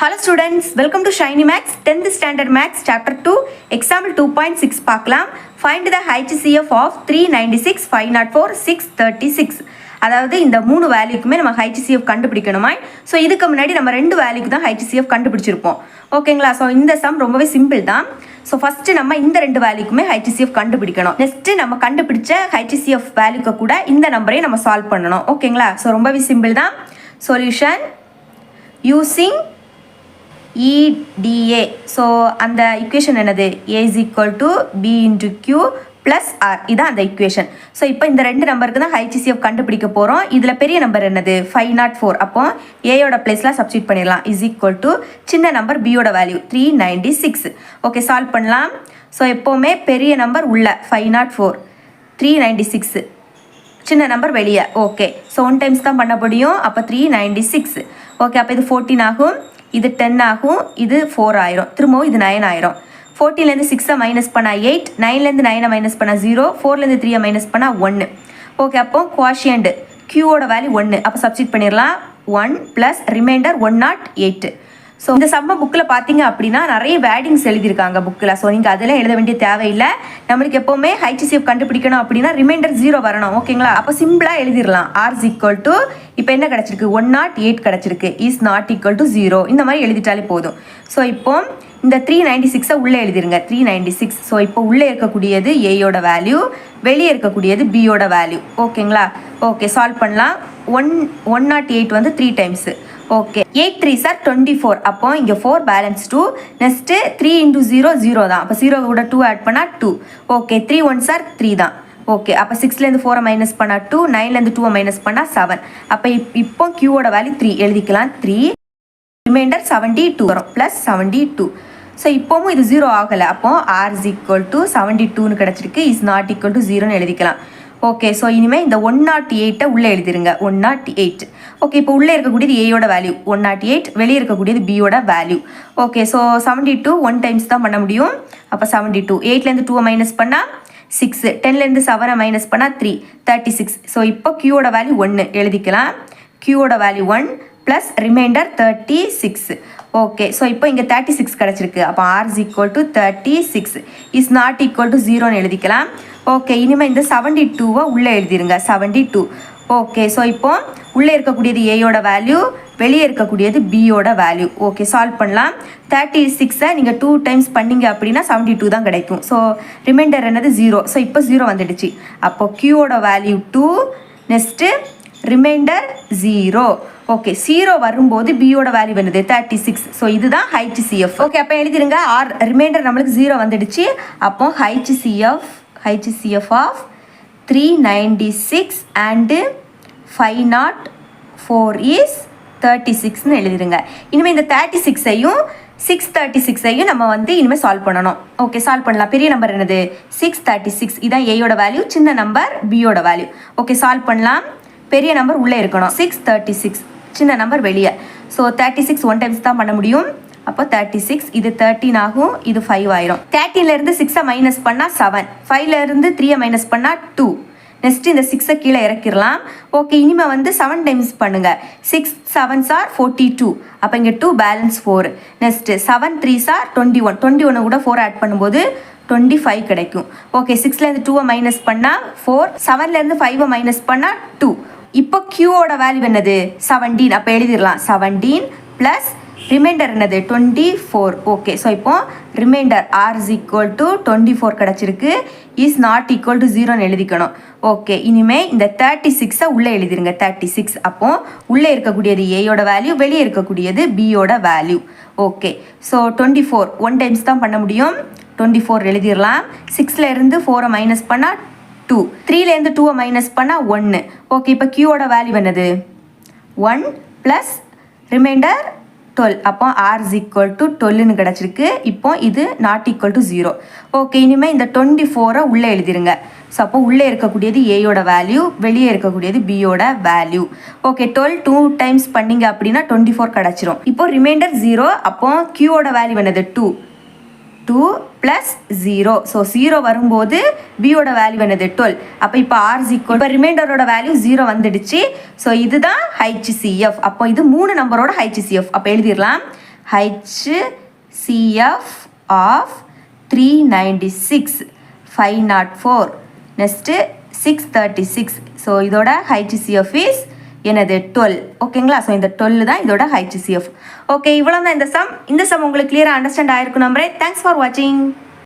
Hello students, welcome to Shiny Max 10th Standard Max Chapter 2 Example 2.6 பார்க்கலாம். Find the HCF of 396, 504, 636. அதாவது இந்த மூணு வேல்யூக்குமே நம்ம HCF கண்டுபிடிக்கணுமா. ஸோ இதுக்கு முன்னாடி நம்ம ரெண்டு வேல்யூக்கு தான் HCF கண்டுபிடிச்சிருப்போம். ஓகேங்களா? ஸோ இந்த சம் ரொம்பவே சிம்பிள் தான். ஸோ ஃபஸ்ட்டு நம்ம இந்த ரெண்டு வேல்யூக்குமே HCF கண்டுபிடிக்கணும். நெக்ஸ்ட்டு நம்ம கண்டுபிடிச்ச HCF வேல்யூக்கு கூட இந்த நம்பரையும் நம்ம சால்வ் பண்ணணும். ஓகேங்களா? ஸோ ரொம்பவே சிம்பிள் தான். Solution using EDA. ஸோ அந்த இக்குவேஷன் என்னது? A is equal to B into Q plus R. இதான் அந்த இக்குவேஷன். ஸோ இப்போ இந்த ரெண்டு நம்பருக்கு தான் HCF கண்டுபிடிக்க போகிறோம். இதில் பெரிய நம்பர் என்னது? 504. அப்போ ஏயோட பிளேஸ்லாம் சப்ஸ்டியூட் பண்ணிடலாம். இஸ் ஈக்குவல் டு சின்ன நம்பர் பியோட வேல்யூ 396. ஓகே, சால்வ் பண்ணலாம். ஸோ எப்போவுமே பெரிய நம்பர் உள்ள 504, 396, சின்ன நம்பர் வெளியே. ஓகே, ஸோ 1 டைம்ஸ் தான் பண்ண முடியும். அப்போ 396. ஓகே, அப்போ இது 14 ஆகும், இது 10 ஆகும், இது 4 ஆயிரும், திரும்பவும் இது 9 ஆயிரும். 14லேருந்து 6 மைனஸ் பண்ணால் 8, 9லேருந்து 9 மைனஸ் பண்ணால் 0, 4லேருந்து 3 மைனஸ் பண்ணால் 1. ஓகே, அப்போ குவாஷியண்ட் Qவோட வேல்யூ 1. அப்போ சப்ஸ்டிட் பண்ணிடலாம். 1 ப்ளஸ் ரிமைண்டர் 108. ஸோ இந்த சம்ம புக்கில் பார்த்தீங்க அப்படின்னா நிறைய வேர்டிங்ஸ் எழுதியிருக்காங்க புக்கில். ஸோ நீங்கள் அதெல்லாம் எழுத வேண்டிய தேவையில்லை. நம்மளுக்கு எப்போவுமே HCF கண்டுபிடிக்கணும் அப்படின்னா ரிமைண்டர் 0 வரணும். ஓகேங்களா? அப்போ சிம்பிளாக எழுதிடலாம். R is equal to இப்போ என்ன கிடச்சிருக்கு? 108 கிடச்சிருக்கு. Is not equal to 0. இந்த மாதிரி எழுதிட்டாலே போதும். ஸோ இப்போ இந்த 396 உள்ளே எழுதிருங்க. 396. ஸோ இப்போ உள்ளே இருக்கக்கூடியது ஏயோட வேல்யூ, வெளியே இருக்கக்கூடியது பியோட வேல்யூ. ஓகேங்களா? ஓகே, சால்வ் பண்ணலாம். 108 வந்து 3 டைம்ஸு. Okay, 8 3s are 24. அப்போ இங்கே 4 பேலன்ஸ் 2. நெக்ஸ்ட்டு 3 into 0 0 தான். அப்போ 0 கூட 2 ஆட் பண்ணால் 2. ஓகே, 3 1s are 3 தான். ஓகே, அப்போ 6லேருந்து 4 மைனஸ் பண்ணால் 2, 9லேருந்து 2 மைனஸ் பண்ணால் 7. அப்போ இப்போ Qவோட வேல்யூ 3 எழுதிக்கலாம். 3 ரிமைண்டர் 72 வரும், ப்ளஸ் 72. ஸோ இப்போவும் இது 0 ஆகலை. அப்போ R is equal to 72ன்னு கிடச்சிருக்கு. இஸ் நாட் ஈக்குவல் டு 0ன்னு எழுதிக்கலாம். ஓகே, ஸோ இனிமேல் இந்த 108 உள்ளே எழுதிருங்க. 108. ஓகே, இப்போ உள்ளே இருக்கக்கூடியது ஏயோட வேல்யூ 108, வெளியே இருக்கக்கூடியது பியோட வேல்யூ. ஓகே, ஸோ 72 1 டைம்ஸ் தான் பண்ண முடியும். அப்போ 72. 8லேருந்து 2 மைனஸ் பண்ணால் 6, 10லேருந்து 7 மைனஸ் பண்ணால் 3, 36. ஸோ இப்போ Qவோட வேல்யூ 1 எழுதிக்கலாம். Qவோட value 1 plus remainder 36. Okay, so இப்போ இங்கே 36 கிடச்சிருக்கு. அப்போ R is equal to 36. Is not equal to 0ன்னு எழுதிக்கலாம். ஓகே, இனிமேல் இந்த 72 உள்ளே எழுதிருங்க. 72. ஓகே, ஸோ இப்போ உள்ளே இருக்கக்கூடியது ஏயோட வேல்யூ, வெளியே இருக்கக்கூடியது பியோட வேல்யூ. ஓகே, சால்வ் பண்ணலாம். 36 நீங்கள் 2 டைம்ஸ் பண்ணிங்க அப்படின்னா 72 தான் கிடைக்கும். ஸோ ரிமைண்டர் என்னது? 0. ஸோ இப்போ 0 வந்துடுச்சு. அப்போ Qவோட வேல்யூ 2, நெக்ஸ்ட்டு ரிமைண்டர் 0. ஓகே, 0 வரும்போது பியோட வேல்யூ என்னது? 36. ஸோ இதுதான் HCF. ஓகே, அப்போ எழுதிருங்க. ஆர் ரிமைண்டர் நம்மளுக்கு 0 வந்துடுச்சு. அப்போ HCF ஆஃப் 396 அண்டு 504 இஸ் 36ன்னு எழுதிருங்க. இனிமேல் இந்த 36ஐயும் 636ஐயும் நம்ம வந்து இனிமேல் சால்வ் பண்ணணும். ஓகே, சால்வ் பண்ணலாம். பெரிய நம்பர் என்னது? 636. இதான் ஏயோட வேல்யூ, சின்ன நம்பர் பியோட வேல்யூ. ஓகே, சால்வ் பண்ணலாம். பெரிய நம்பர் உள்ளே இருக்கணும். 636, சின்ன நம்பர் வெளியே. ஸோ 36 1 டைம்ஸ் தான் பண்ண முடியும். அப்போ 36, இது 13 ஆகும், இது 5 ஆயிரும். 13லேருந்து 6 மைனஸ் பண்ணால் 7, 5லேருந்து 3 மைனஸ் பண்ணால் 2. நெக்ஸ்ட்டு இந்த 6 கீழே இறக்கிடலாம். ஓகே, இனிமேல் வந்து 7 டைம்ஸ் பண்ணுங்கள். 6 7s are 42. அப்போ இங்கே 2 பேலன்ஸ் 4. Next 7 3s are 21. 21 கூட 4 ஆட் பண்ணும்போது 25 கிடைக்கும். ஓகே, 6லேருந்து 2 மைனஸ் பண்ணால் 4, 7லேருந்து 5 மைனஸ் பண்ணால் 2. இப்போ Qவோட வேல்யூ என்னது? 17. அப்போ எழுதிடலாம். 17 ப்ளஸ் ரிமைண்டர் என்னது? 24. ஓகே, ஸோ இப்போ remainder R is equal to 24 கிடச்சிருக்கு. இஸ் நாட் ஈக்குவல் டு 0ன்னு எழுதிக்கணும். ஓகே, இனிமேல் இந்த 36 உள்ளே எழுதிருங்க. 36. அப்போ உள்ளே இருக்கக்கூடியது ஏயோட வேல்யூ, வெளியே இருக்கக்கூடியது பியோட வேல்யூ. ஓகே, ஸோ 24 1 டைம்ஸ் தான் பண்ண முடியும். 24 எழுதிடலாம். 6லேருந்து 4 மைனஸ் பண்ணால் 2, 3லேருந்து 2 மைனஸ் பண்ணால் 1. ஓகே, இப்போ Qவோட வேல்யூ என்னது? 1 ப்ளஸ் ரிமைண்டர் 12. அப்போ R is equal to 12ன்னு கிடச்சிருக்கு. இப்போ இது நாட் ஈக்குவல் டு 0. ஓகே, இனிமேல் இந்த 24 உள்ளே எழுதிருங்க. ஸோ அப்போ உள்ளே இருக்கக்கூடியது ஏயோட வேல்யூ, வெளியே இருக்கக்கூடியது பியோட வேல்யூ. ஓகே, 12 2 டைம்ஸ் பண்ணிங்க அப்படின்னா 24 கிடச்சிரும். இப்போ ரிமைண்டர் 0. அப்போ Qவோட வேல்யூ என்னது? 2 ப்ளஸ் 0. ஸோ 0 வரும்போது பியோட வேல்யூ என்னது? 12. அப்போ இப்போ ஆர் இஸ் ஈக்குவல், இப்போ ரிமைண்டரோட வேல்யூ 0 வந்துடுச்சு. ஸோ இதுதான் HCF. அப்போ இது 3 நம்பரோட HCF. அப்போ எழுதிடலாம். HCF of 396 504 next 636. ஸோ இதோட HCF இஸ் என்னது 12. ஓகேங்களா? ஸோ இந்த 12 தான் இதோட HCF. ஓகே, இவ்வளோ தான் இந்த சம் உங்களுக்கு கிளியராக அண்டர்ஸ்டாண்ட் ஆயிருக்கும் நம்புறேன். தேங்க்ஸ் ஃபார் வாட்சிங்.